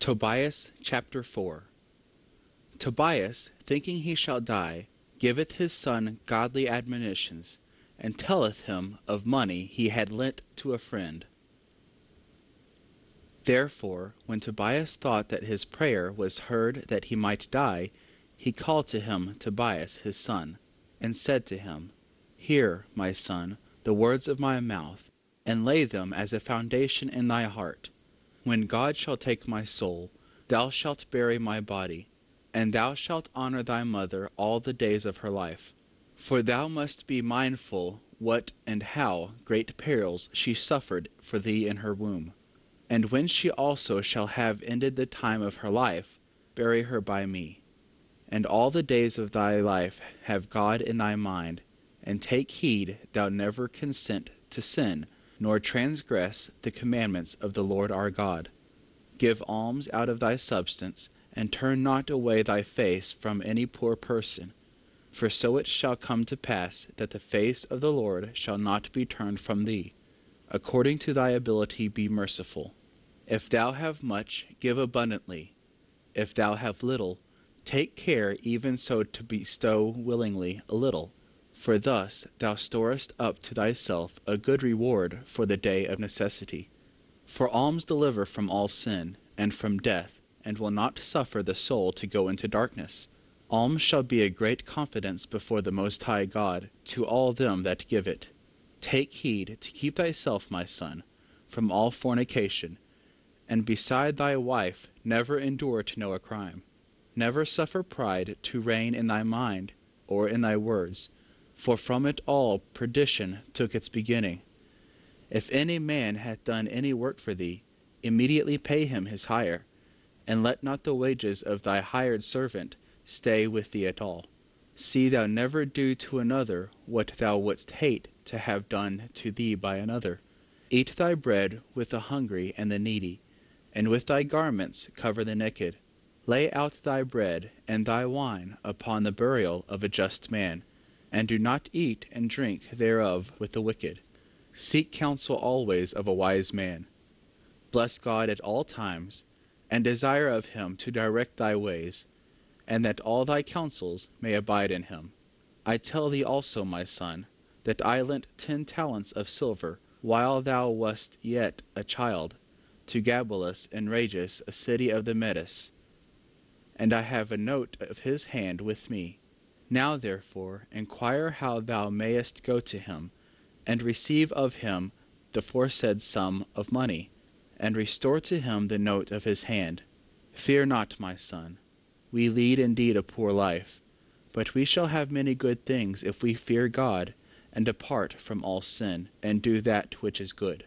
Tobias Chapter 4. Tobias, thinking he shall die, giveth his son godly admonitions, and telleth him of money he had lent to a friend. Therefore, when Tobias thought that his prayer was heard that he might die, he called to him Tobias his son, and said to him, Hear, my son, the words of my mouth, and lay them as a foundation in thy heart. When God shall take my soul, thou shalt bury my body, and thou shalt honor thy mother all the days of her life. For thou must be mindful what and how great perils she suffered for thee in her womb. And when she also shall have ended the time of her life, bury her by me. And all the days of thy life have God in thy mind, and take heed thou never consent to sin, nor transgress the commandments of the Lord our God. Give alms out of thy substance, and turn not away thy face from any poor person. For so it shall come to pass that the face of the Lord shall not be turned from thee. According to thy ability be merciful. If thou have much, give abundantly. If thou have little, take care even so to bestow willingly a little. For thus thou storest up to thyself a good reward for the day of necessity. For alms deliver from all sin, and from death, and will not suffer the soul to go into darkness. Alms shall be a great confidence before the Most High God to all them that give it. Take heed to keep thyself, my son, from all fornication, and beside thy wife never endure to know a crime. Never suffer pride to reign in thy mind, or in thy words, for from it all perdition took its beginning. If any man hath done any work for thee, immediately pay him his hire, and let not the wages of thy hired servant stay with thee at all. See thou never do to another what thou wouldst hate to have done to thee by another. Eat thy bread with the hungry and the needy, and with thy garments cover the naked. Lay out thy bread and thy wine upon the burial of a just man, and do not eat and drink thereof with the wicked. Seek counsel always of a wise man. Bless God at all times, and desire of him to direct thy ways, and that all thy counsels may abide in him. I tell thee also, my son, that I lent 10 talents of silver, while thou wast yet a child, to Gabelus in Rages, a city of the Medes, and I have a note of his hand with me. Now therefore inquire how thou mayest go to him, and receive of him the foresaid sum of money, and restore to him the note of his hand. Fear not, my son. We lead indeed a poor life, but we shall have many good things if we fear God, and depart from all sin, and do that which is good.